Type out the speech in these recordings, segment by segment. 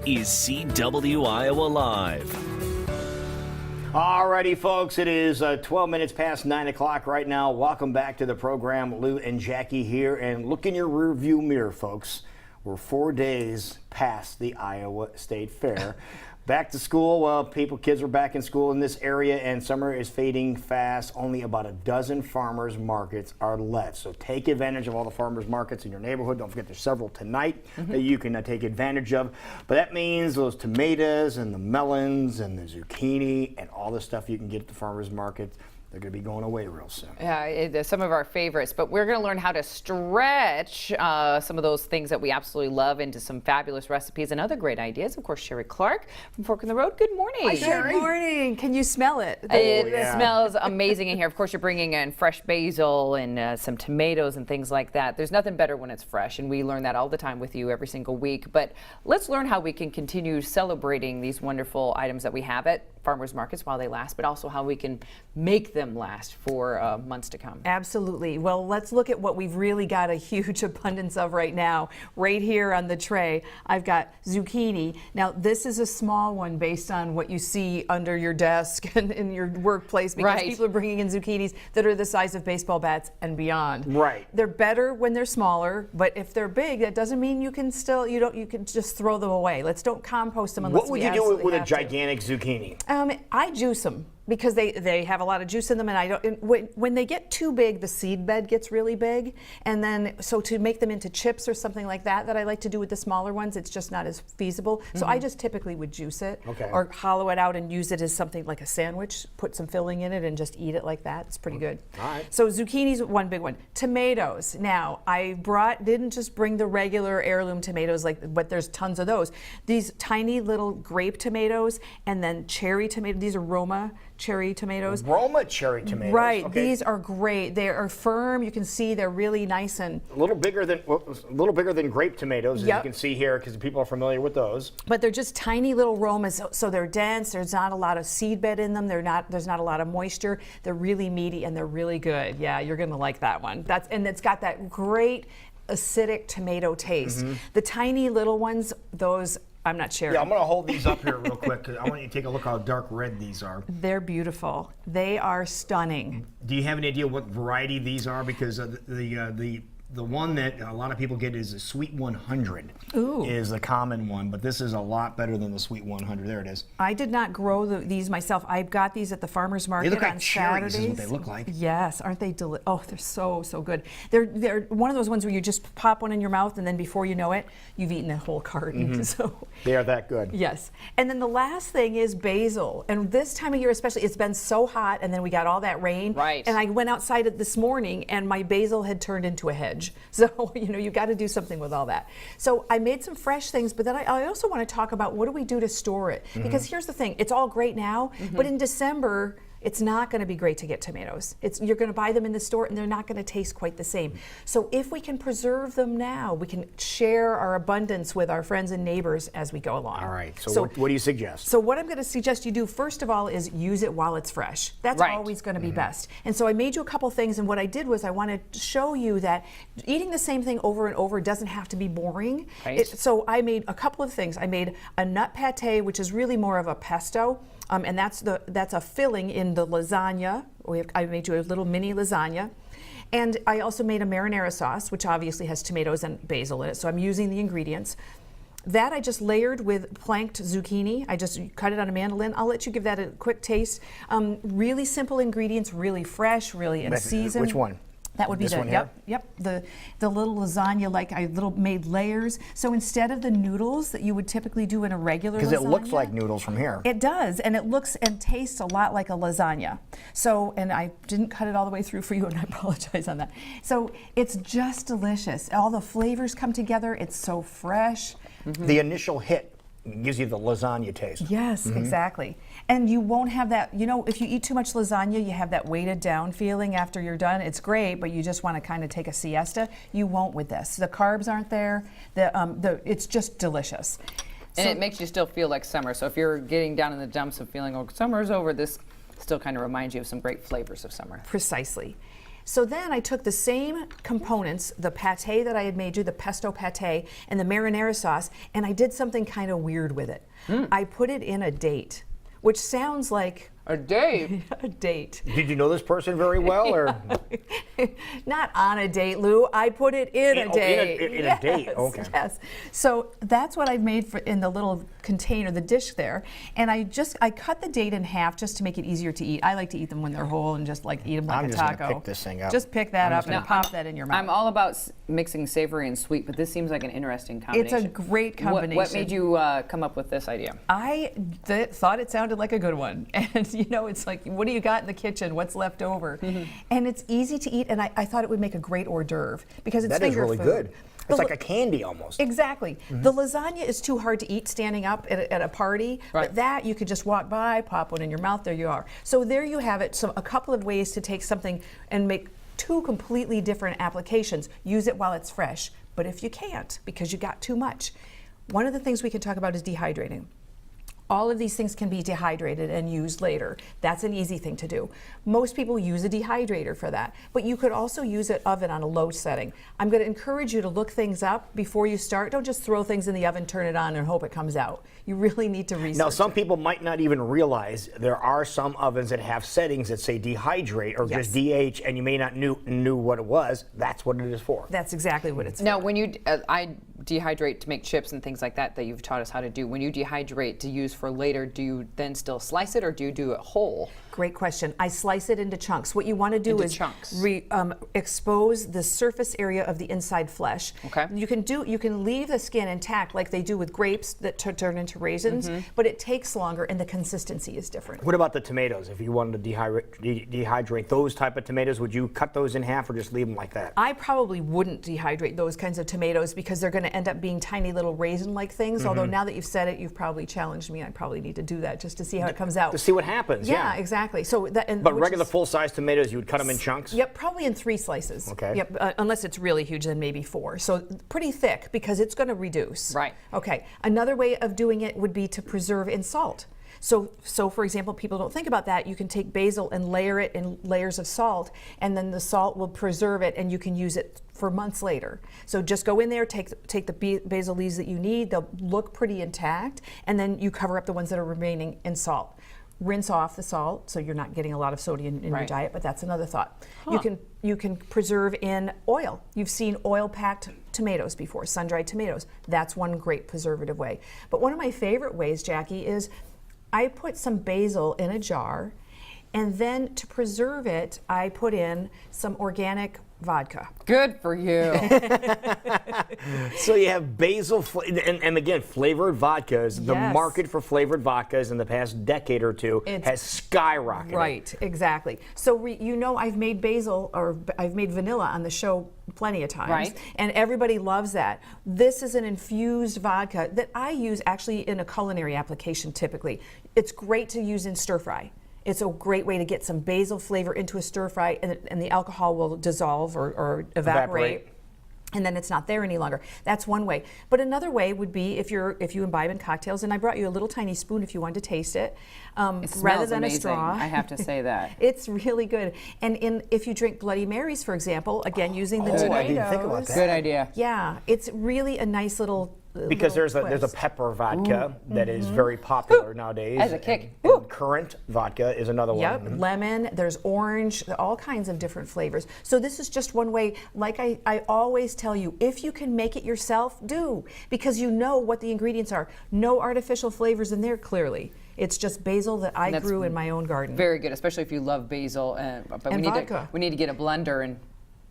Is CW Iowa Live. Alrighty, folks, it is 12 minutes past 9 o'clock right now. Welcome back to the program. Lou and Jackie here, and look in your rearview mirror, folks. We're 4 days past the Iowa State Fair. Back to school. Well, kids are back in school in this area, and summer is fading fast. Only about a dozen farmers markets are left. So take advantage of all the farmers markets in your neighborhood. Don't forget there's several tonight that you can take advantage of. But that means those tomatoes and the melons and the zucchini and all the stuff you can get at the farmers market, they're going to be going away real soon. Yeah, some of our favorites, but we're going to learn how to stretch some of those things that we absolutely love into some fabulous recipes and other great ideas. Of course, Sheree Clark from Fork in the Road. Good morning. Hi, Sheree. Good morning. Can you smell it? It smells amazing in here. Of course, you're bringing in fresh basil and some tomatoes and things like that. There's nothing better when it's fresh, and we learn that all the time with you every single week. But let's learn how we can continue celebrating these wonderful items that we have at farmers markets while they last, but also how we can make them last for months to come. Absolutely. Well, let's look at what we've really got a huge abundance of right now. Right here on the tray, I've got zucchini. Now, this is a small one based on what you see under your desk and in your workplace, because people are bringing in zucchinis that are the size of baseball bats and beyond. Right. They're better when they're smaller, but if they're big, that doesn't mean you can just throw them away. Let's don't compost them unless What would we you do with a have to. gigantic zucchini? I juice them because they have a lot of juice in them, and I don't. And when they get too big, the seed bed gets really big, and then so to make them into chips or something like that I like to do with the smaller ones, it's just not as feasible. So I just typically would juice it, or hollow it out and use it as something like a sandwich. Put some filling in it and just eat it like that. It's pretty good. All right. So zucchini's one big one. Tomatoes. Now I didn't just bring the regular heirloom tomatoes, but there's tons of those. These tiny little grape tomatoes, and then cherry tomatoes. These are Roma cherry tomatoes. Roma cherry tomatoes. Right. Okay. These are great. They are firm. You can see they're really nice and a little bigger than grape tomatoes, as you can see here, because people are familiar with those. But they're just tiny little Romas, so they're dense. There's not a lot of seed bed in them. There's not a lot of moisture. They're really meaty and they're really good. Yeah, you're gonna like that one. And it's got that great acidic tomato taste. The tiny little ones, those I'm not sharing. Yeah, I'm going to hold these up here real quick, because I want you to take a look how dark red these are. They're beautiful. They are stunning. Do you have any idea what variety these are? Because the one that a lot of people get is a Sweet 100. Ooh. Is the common one, but this is a lot better than the Sweet 100. There it is. I did not grow these myself. I got these at the farmer's market they look like on cherries, Saturdays. is what they look like. Yes, aren't they delicious? Oh, they're so good. They're one of those ones where you just pop one in your mouth, and then before you know it, you've eaten a whole carton. So they are that good. Yes. And then the last thing is basil. And this time of year especially, it's been so hot, and then we got all that rain. Right. And I went outside this morning, and my basil had turned into a hedge. So you got to do something with all that. So I made some fresh things, but then I also want to talk about what do we do to store it? Because here's the thing, it's all great now, but in December, it's not going to be great to get tomatoes. You're going to buy them in the store, and they're not going to taste quite the same. So if we can preserve them now, we can share our abundance with our friends and neighbors as we go along. All right. So what do you suggest? So what I'm going to suggest you do, first of all, is use it while it's fresh. That's always going to be best. And so I made you a couple things, and what I did was I wanted to show you that eating the same thing over and over doesn't have to be boring. Right. So I made a couple of things. I made a nut pate, which is really more of a pesto. And that's a filling in the lasagna. I made you a little mini lasagna. And I also made a marinara sauce, which obviously has tomatoes and basil in it. So I'm using the ingredients. That I just layered with planked zucchini. I just cut it on a mandolin. I'll let you give that a quick taste. Really simple ingredients, really fresh, really in season. Which one? That would be this one here? Yep. The little lasagna, like I made layers. So instead of the noodles that you would typically do in a regular lasagna. Because it looks like noodles from here. It does, and it looks and tastes a lot like a lasagna. So, and I didn't cut it all the way through for you, and I apologize on that. So it's just delicious. All the flavors come together. It's so fresh. The initial hit gives you the lasagna taste. Yes, exactly. And you won't have that, if you eat too much lasagna, you have that weighted down feeling after you're done. It's great, but you just want to kind of take a siesta. You won't with this. The carbs aren't there. It's just delicious. And it makes you still feel like summer. So if you're getting down in the dumps of feeling, oh, summer's over, this still kind of reminds you of some great flavors of summer. Precisely. So then I took the same components, the pate that I had made you, the pesto pate, and the marinara sauce, and I did something kind of weird with it. I put it in a date, which sounds like A date? a date. Did you know this person very well, or Not on a date, Lou. I put it in a date. in a date? Okay. Yes. So that's what I made for in the little container, the dish there, and I cut the date in half just to make it easier to eat. I like to eat them when they're whole and just like eat them like I'm a just gonna taco. pick this thing up. Just pick that up and pop that in your mouth. I'm all about mixing savory and sweet, but this seems like an interesting combination. It's a great combination. What made you come up with this idea? I thought it sounded like a good one. And it's like, what do you got in the kitchen? What's left over? And it's easy to eat, and I thought it would make a great hors d'oeuvre because it's that is finger really food. good. It's like a candy almost. Exactly. The lasagna is too hard to eat standing up at a party, Right. but that you could just walk by, pop one in your mouth, there you are. So there you have it. So a couple of ways to take something and make two completely different applications. Use it while it's fresh, but if you can't because you got too much, one of the things we can talk about is dehydrating. All of these things can be dehydrated and used later. That's an easy thing to do. Most people use a dehydrator for that, but you could also use an oven on a low setting. I'm going to encourage you to look things up before you start. Don't just throw things in the oven, turn it on, and hope it comes out. You really need to research. Now, some it. people might not even realize there are some ovens that have settings that say dehydrate or just DH, and you may not knew what it was. That's what it is for. That's exactly what it's Now, for. when you, I dehydrate to make chips and things like that you've taught us how to do. When you dehydrate to use for later, do you then still slice it or do you do it whole? Great question. I slice it into chunks. What you want to do Into is chunks. expose the surface area of the inside flesh. Okay. You can leave the skin intact like they do with grapes that turn into raisins, but it takes longer and the consistency is different. What about the tomatoes? If you wanted to dehydrate those type of tomatoes, would you cut those in half or just leave them like that? I probably wouldn't dehydrate those kinds of tomatoes because they're going to end up being tiny little raisin-like things. Although now that you've said it, you've probably challenged me. I probably need to do that just to see how it comes out. To see what happens. Yeah, exactly. So But regular full-size tomatoes, you would cut them in chunks? Yep, probably in 3 slices. Okay. Yep, unless it's really huge, then maybe 4. So pretty thick because it's going to reduce. Right. Okay. Another way of doing it would be to preserve in salt. So for example, people don't think about that. You can take basil and layer it in layers of salt, and then the salt will preserve it, and you can use it for months later. So just go in there, take the basil leaves that you need. They'll look pretty intact, and then you cover up the ones that are remaining in salt. Rinse off the salt, so you're not getting a lot of sodium in your Right. diet, but that's another thought. You can preserve in oil. You've seen oil-packed tomatoes before, sun-dried tomatoes. That's one great preservative way. But one of my favorite ways, Jackie, is I put some basil in a jar, and then to preserve it, I put in some organic vodka. Good for you. So you have basil, and again, flavored vodkas. The Yes. market for flavored vodkas in the past decade or two has skyrocketed. Right, exactly. So I've made basil or I've made vanilla on the show plenty of times, Right. and everybody loves that. This is an infused vodka that I use actually in a culinary application typically. It's great to use in stir fry. It's a great way to get some basil flavor into a stir fry, and the alcohol will dissolve or evaporate. And then it's not there any longer. That's one way. But another way would be if you imbibe in cocktails, and I brought you a little tiny spoon if you wanted to taste it, It smells rather than amazing, a straw. I have to say that. It's really good. And if you drink Bloody Marys, for example, again using the tomatoes. I didn't think about that. Good idea. Yeah, it's really a nice little. Because little there's a twist. pepper vodka that is very popular nowadays. Has a kick. And currant vodka is another Yep, one. lemon, there's orange, all kinds of different flavors. So this is just one way, like I always tell you, if you can make it yourself, do. Because you know what the ingredients are. No artificial flavors in there, clearly. It's just basil that I That's grew in my own garden. Very good, especially if you love basil. But And vodka. we need to get a blender and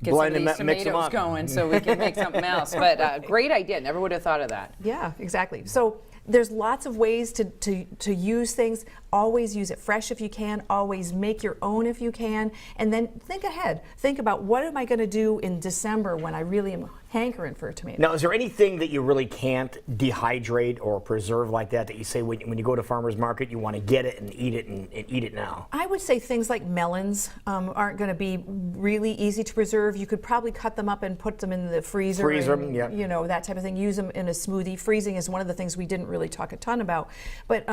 get Blend some of and these mix 'em tomatoes up. going so we can make something else. But great idea. Never would have thought of that. Yeah, exactly. So there's lots of ways to use things. Always use it fresh if you can. Always make your own if you can. And then think ahead. Think about what am I going to do in December when I really am hankering for a tomato. Now, is there anything that you really can't dehydrate or preserve like that you say when you go to farmer's market, you want to get it and eat it now? I would say things like melons aren't going to be really easy to preserve. You could probably cut them up and put them in the freezer. Freeze them, and, yeah. That type of thing. Use them in a smoothie. Freezing is one of the things we didn't really talk a ton about. But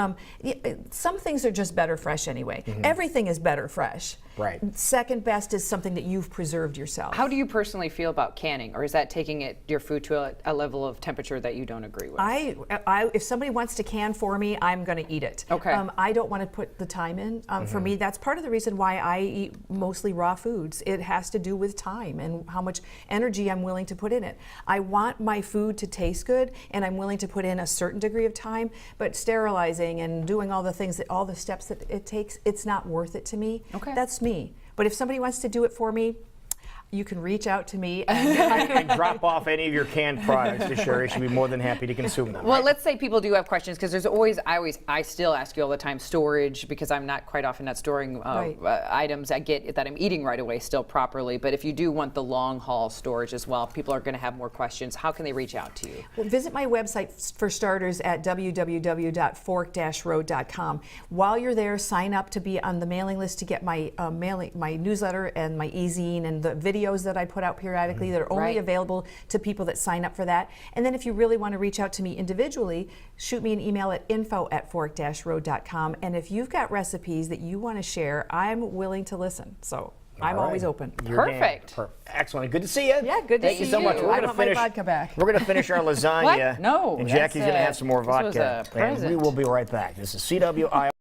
some things are just better fresh anyway. Everything is better fresh. Right. Second best is something that you've preserved yourself. How do you personally feel about canning, or is that taking your food to a level of temperature that you don't agree with? If somebody wants to can for me, I'm going to eat it. Okay. I don't want to put the time in. For me, that's part of the reason why I eat mostly raw foods. It has to do with time and how much energy I'm willing to put in it. I want my food to taste good, and I'm willing to put in a certain degree of time, but sterilizing and doing all the things, all the steps that it takes, it's not worth it to me. Okay. That's me. But if somebody wants to do it for me, you can reach out to me And drop off any of your canned products to Sheree. She'd be more than happy to consume them. Well, right? let's say people do have questions, because there's I still ask you all the time, storage, because I'm not quite often not storing items. I get that I'm eating right away still properly, but if you do want the long haul storage as well, people are going to have more questions. How can they reach out to you? Well, visit my website for starters at www.fork-road.com. While you're there, sign up to be on the mailing list to get my my newsletter and my e-zine and the videos that I put out periodically that are only available to people that sign up for that. And then if you really want to reach out to me individually, shoot me an email at info@fork-road.com. And if you've got recipes that you want to share, I'm willing to listen. So I'm always open. Perfect. Excellent. Good to see you. Yeah, good to see you. Thank you so much. I want my vodka back. We're going to finish our lasagna. What? No, And that's Jackie's going to have some more this was vodka. a And we present. will be right back. This is CWI.